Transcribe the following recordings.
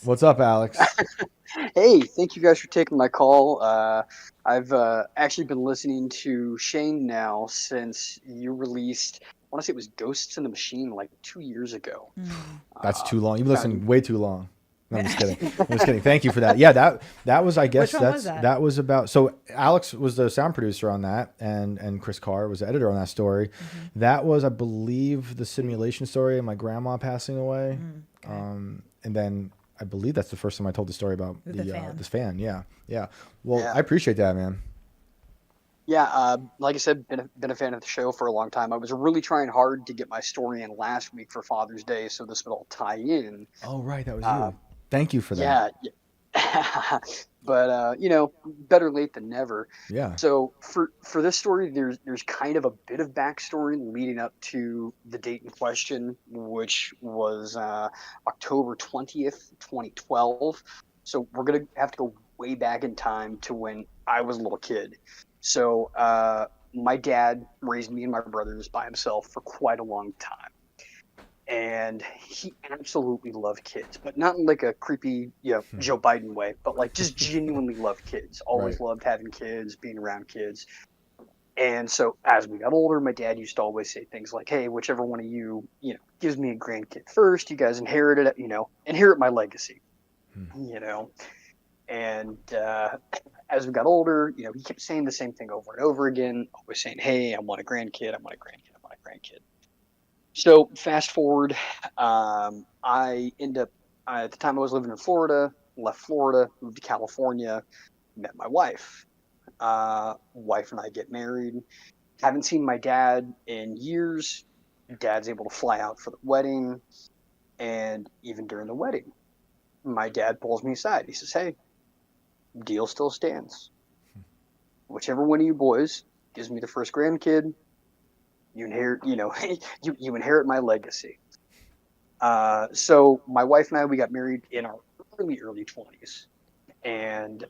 What's up, Alex? Hey, thank you guys for taking my call. I've actually been listening to Shane now since you released, I want to say it was Ghosts in the Machine like 2 years ago. Mm. That's Uh, too long. You've listened found way too long. No, I'm just kidding. I'm just kidding. Thank you for that. Yeah, that was. I Which guess one was that? that was about. So Alex was the sound producer on that, and Chris Carr was the editor on that story. Mm-hmm. That was, I believe, the simulation story of my grandma passing away. Mm, okay. And then I believe that's the first time I told the story about The the fan. this fan. Yeah, yeah. Well, yeah, I appreciate that, man. yeah. Like I said, been a fan of the show for a long time. I was really trying hard to get my story in last week for Father's Day, so this would all tie in. Oh, right, that was Uh, you. Thank you for that. Yeah, but better late than never. Yeah. So for this story, there's kind of a bit of backstory leading up to the date in question, which was October 20th, 2012. So we're gonna have to go way back in time to when I was a little kid. So my dad raised me and my brothers by himself for quite a long time, and he absolutely loved kids, but not in like a creepy, Joe Biden way, but like just genuinely loved kids. Right. Always loved having kids, being around kids. And so as we got older, my dad used to always say things like, "Hey, whichever one of you, gives me a grandkid first, you guys inherit it, inherit my legacy, you know." And as we got older, he kept saying the same thing over and over again, always saying, "Hey, I want a grandkid, I want a grandkid, I want a grandkid." So fast forward, I end up at the time I was living in Florida, left Florida, moved to California, met my wife. Wife and I get married. Haven't seen my dad in years. Dad's able to fly out for the wedding, and even during the wedding, my dad pulls me aside. He says, "Hey, deal still stands. Whichever one of you boys gives me the first grandkid, you inherit, you inherit my legacy." So my wife and I, we got married in our early 20s. And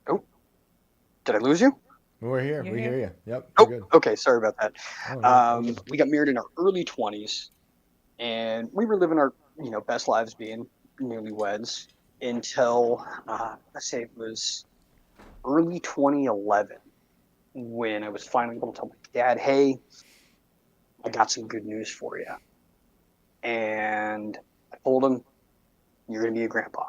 oh, did I lose you? We're here. You're We hear here. you. Yep. You're Oh, good. okay. Sorry about that. Oh, no, all good. We got married in our early 20s, and we were living our best lives being newlyweds until let's say it was early 2011 when I was finally able to tell my dad, "Hey, I got some good news for you." And I told him, "You're gonna be a grandpa."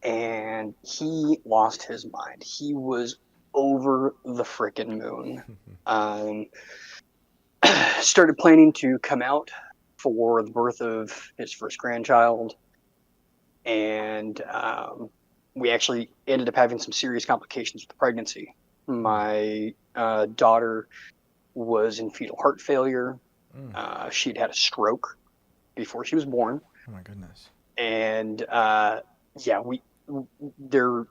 And he lost his mind. He was over the frickin' moon. Um, Started planning to come out for the birth of his first grandchild, and we actually ended up having some serious complications with the pregnancy. My daughter was in fetal heart failure. Mm. She'd had a stroke before she was born, Oh my goodness. and yeah, we their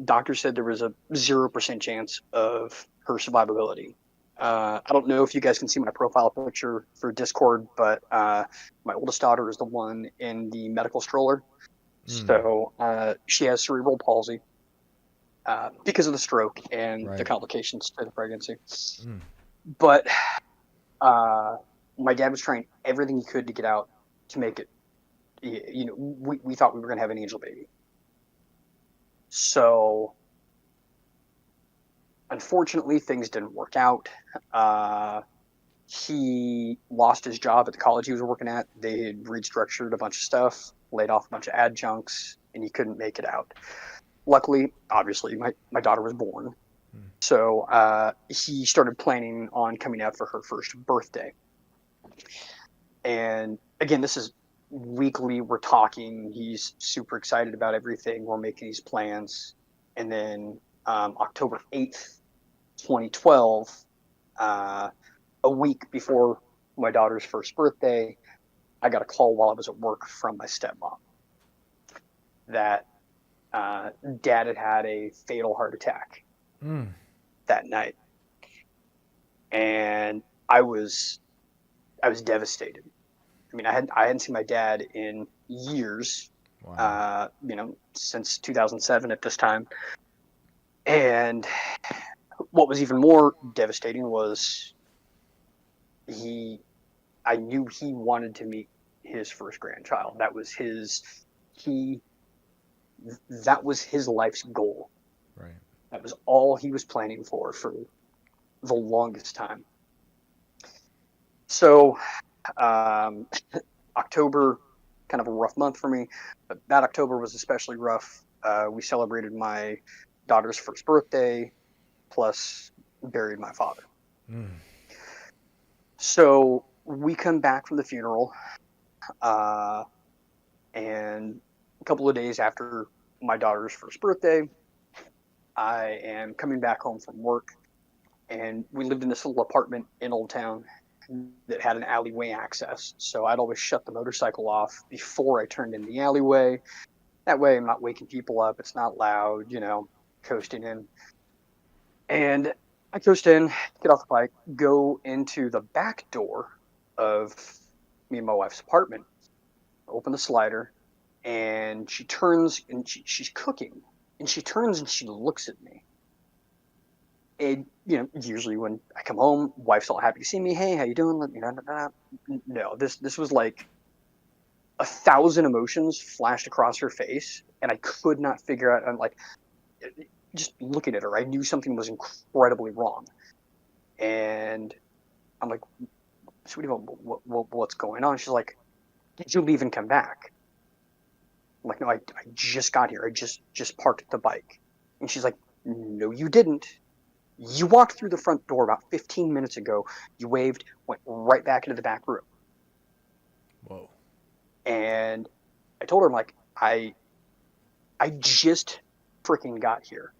doctor said there was a 0% chance of her survivability. I don't know if you guys can see my profile picture for Discord, but my oldest daughter is the one in the medical stroller. Mm. So she has cerebral palsy because of the stroke and the Right. complications to the pregnancy. Mm. But uh, my dad was trying everything he could to get out to make it. We thought we were going to have an angel baby. So unfortunately, things didn't work out. Uh, he lost his job at the college he was working at. They had restructured a bunch of stuff, laid off a bunch of adjuncts, and he couldn't make it out. Luckily, obviously, my daughter was born. Mm. So he started planning on coming out for her first birthday. And again, this is weekly. We're talking. He's super excited about everything. We're making these plans. And then October 8th, 2012, uh, a week before my daughter's first birthday, I got a call while I was at work from my stepmom that dad had had a fatal heart attack Mm. that night, and I was devastated. I mean, I hadn't seen my dad in years, Wow. since 2007 at this time, and what was even more devastating was he I knew he wanted to meet his first grandchild. He that was his life's goal. Right. That was all he was planning for the longest time. So, um, October, kind of a rough month for me, but that October was especially rough. We celebrated my daughter's first birthday, plus buried my father. Mm. So we come back from the funeral, uh, and a couple of days after my daughter's first birthday, I am coming back home from work, and we lived in this little apartment in Old Town that had an alleyway access. So I'd always shut the motorcycle off before I turned in the alleyway. That way I'm not waking people up. It's not loud, coasting in. And I coast in, get off the bike, go into the back door of me and my wife's apartment, open the slider, and she turns and she's cooking. And she turns and she looks at me. And usually when I come home, wife's all happy to see me. Hey, how you doing? No, this was like 1,000 emotions flashed across her face, and I could not figure out. I'm like, just looking at her, I knew something was incredibly wrong, and I'm like, sweetie, what's going on? She's like, did you leave and come back? I'm like, no, I just got here. I just parked the bike, and she's like, no, you didn't. You walked through the front door about 15 minutes ago. You waved, went right back into the back room. Whoa. And I told her, I'm like, I just freaking got here.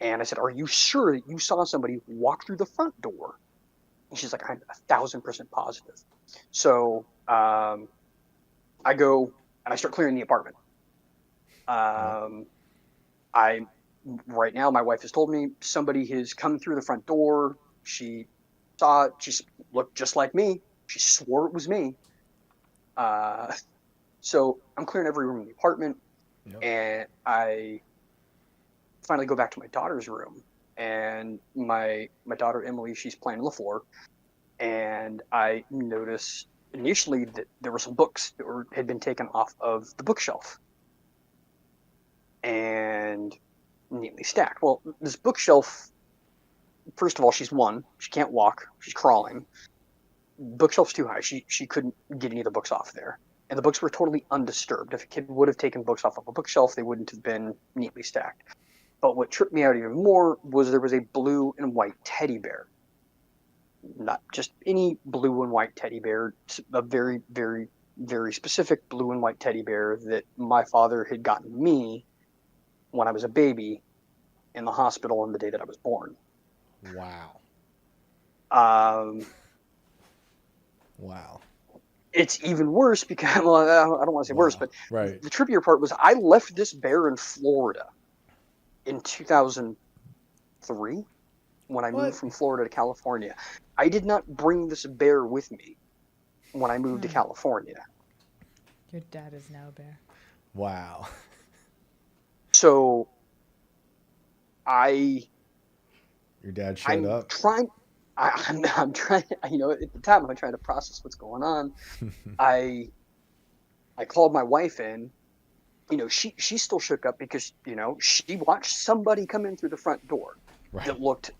And I said, are you sure that you saw somebody walk through the front door? And she's like, I'm 1,000% positive. So I go and I start clearing the apartment. I right now, my wife has told me somebody has come through the front door. She saw it. She looked just like me. She swore it was me. So I'm clearing every room in the apartment, Yep. and I finally go back to my daughter's room, and my daughter Emily, she's playing on the floor, and I notice initially that there were some books that had been taken off of the bookshelf, and neatly stacked. Well, this bookshelf, first of all, she can't walk, she's crawling. Bookshelf's too high. She couldn't get any of the books off there. And the books were totally undisturbed. If a kid would have taken books off of a bookshelf, they wouldn't have been neatly stacked. But what tripped me out even more was there was a blue and white teddy bear. Not just any blue and white teddy bear, a very, very, very specific blue and white teddy bear that my father had gotten me when I was a baby in the hospital on the day that I was born. Wow. Wow. It's even worse because, well, I don't want to say worse, but right. the trippier part was I left this bear in Florida in 2003 when I moved from Florida to California. I did not bring this bear with me when I moved to California. Your dad is now a bear. Wow. So Your dad showed up. I'm trying, at the time I'm trying to process what's going on. I called my wife in. She still shook up because, she watched somebody come in through the front door that looked,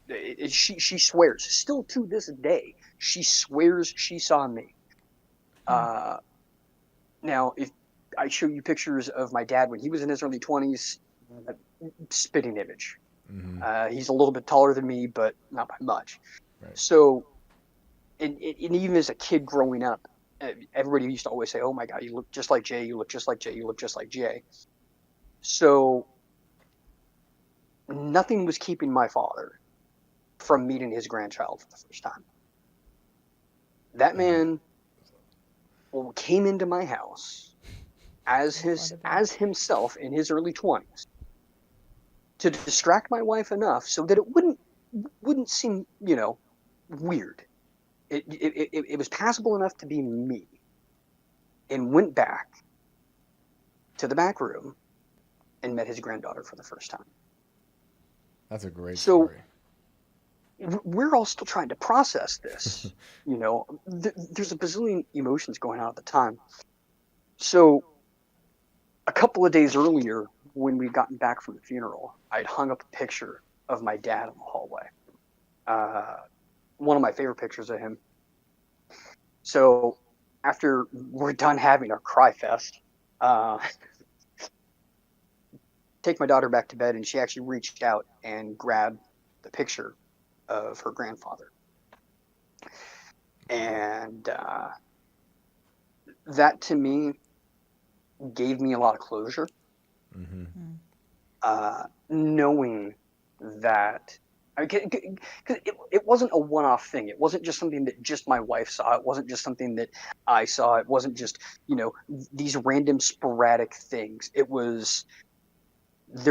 she swears, still to this day, she swears she saw me. Now, if I show you pictures of my dad when he was in his early 20s, spitting image. Mm-hmm. He's a little bit taller than me, but not by much. Right. So, and even as a kid growing up, everybody used to always say, oh my God, you look just like Jay, you look just like Jay, you look just like Jay. So nothing was keeping my father from meeting his grandchild for the first time. That man came into my house as himself in his early 20s to distract my wife enough so that it wouldn't seem, weird. It was passable enough to be me, and went back to the back room and met his granddaughter for the first time. That's a great So, story. we're all still trying to process this. There's a bazillion emotions going on at the time. So a couple of days earlier, when we'd gotten back from the funeral, I'd hung up a picture of my dad in the hallway. Uh, One of my favorite pictures of him. So after we're done having our cry fest, uh, take my daughter back to bed, and she actually reached out and grabbed the picture of her grandfather. And that to me gave me a lot of closure, knowing that. Because it wasn't a one-off thing. It wasn't just something that just my wife saw. It wasn't just something that I saw. It wasn't just, these random sporadic things. There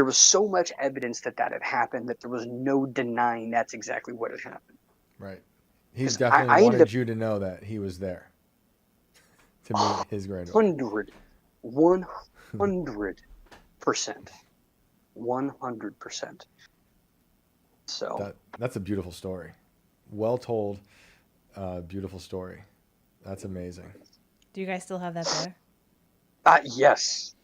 was so much evidence that had happened that there was no denying that's exactly what had happened. Right. He 'Cause definitely I ended wanted up you to know that he was there to meet his granddaughter. 100%. 100%. So That's a beautiful story. Well told, beautiful story. That's amazing. Do you guys still have that bear? yes,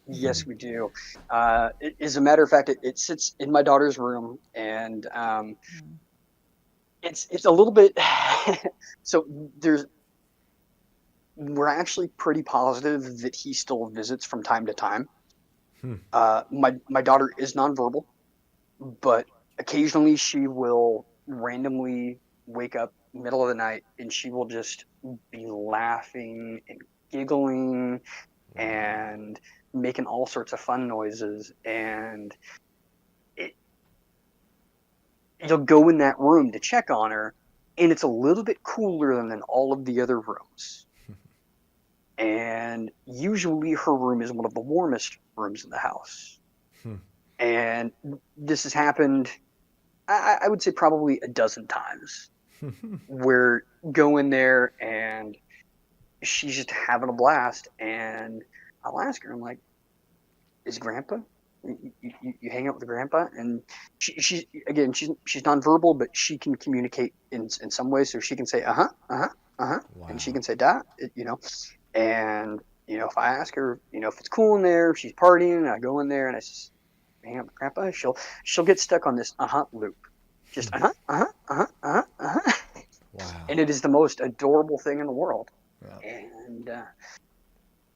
we do. As a matter of fact, it sits in my daughter's room, and it's a little bit. So we're actually pretty positive that he still visits from time to time. My daughter is nonverbal, but occasionally she will randomly wake up middle of the night and she will just be laughing and giggling and making all sorts of fun noises, and you'll go in that room to check on her, and it's a little bit cooler than all of the other rooms. And usually her room is one of the warmest rooms in the house. And this has happened, I would say probably a dozen times, where go in there and she's just having a blast, and I'll ask her, I'm like, is Grandpa? You hang out with Grandpa? And she's nonverbal, but she can communicate in some ways. So she can say Wow. and she can say da, And if I ask her, if it's cool in there, if she's partying, and I go in there and I just hang out with Grandpa, she'll get stuck on this loop, just Wow. and it is the most adorable thing in the world. Yeah.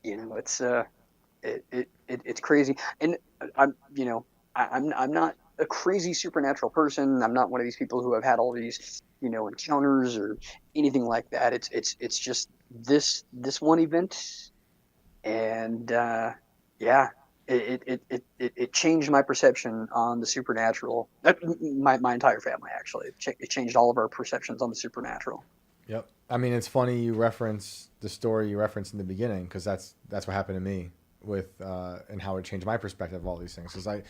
And it's crazy. And I'm not a crazy supernatural person. I'm not one of these people who have had all these encounters or anything like that. It's just this one event, and it changed my perception on the supernatural. My entire family, actually, it changed all of our perceptions on the supernatural. Yep. I mean, it's funny you reference the story you referenced in the beginning, because that's what happened to me with and how it changed my perspective of all these things. Because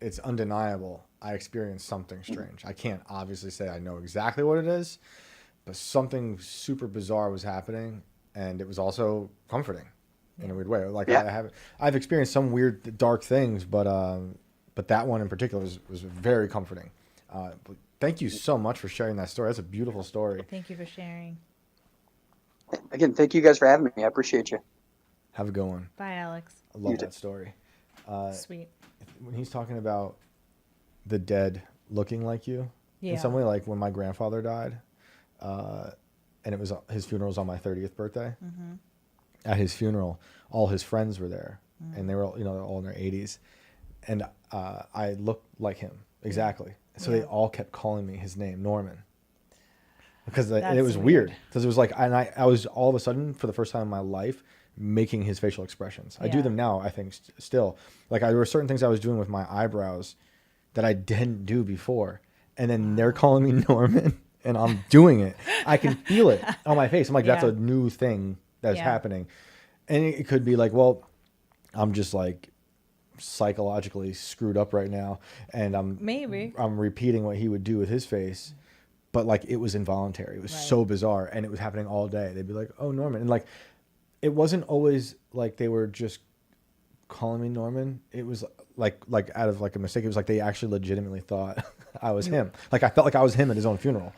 it's undeniable. I experienced something strange. I can't obviously say I know exactly what it is, but something super bizarre was happening, and it was also comforting in a weird way. Like I've experienced some weird dark things, but that one in particular was very comforting. But thank you so much for sharing that story. That's a beautiful story. Thank you for sharing. Again, thank you guys for having me. I appreciate you. Have a good one. Bye, Alex. I love that story. Sweet. When he's talking about the dead looking like you, in Yeah. some way, like when my grandfather died, and it was his funeral was on my 30th birthday. At his funeral, all his friends were there, and they were all, they're all in their 80s, and I looked like him exactly. So they all kept calling me his name, Norman, because it was weird. Because it was like, and I was all of a sudden, for the first time in my life, making his facial expressions. I do them now, I think, still. Like there were certain things I was doing with my eyebrows that I didn't do before, and then they're calling me Norman, and I'm doing it. I can feel it on my face. I'm like, that's a new thing that's happening. And it could be like, well, I'm just like psychologically screwed up right now, and I'm repeating what he would do with his face, but like it was involuntary. It was so bizarre, and it was happening all day. They'd be like, oh, Norman. And like it wasn't always like they were just calling me Norman. It was like out of like a mistake. It was like they actually legitimately thought I was him. Like I felt like I was him at his own funeral.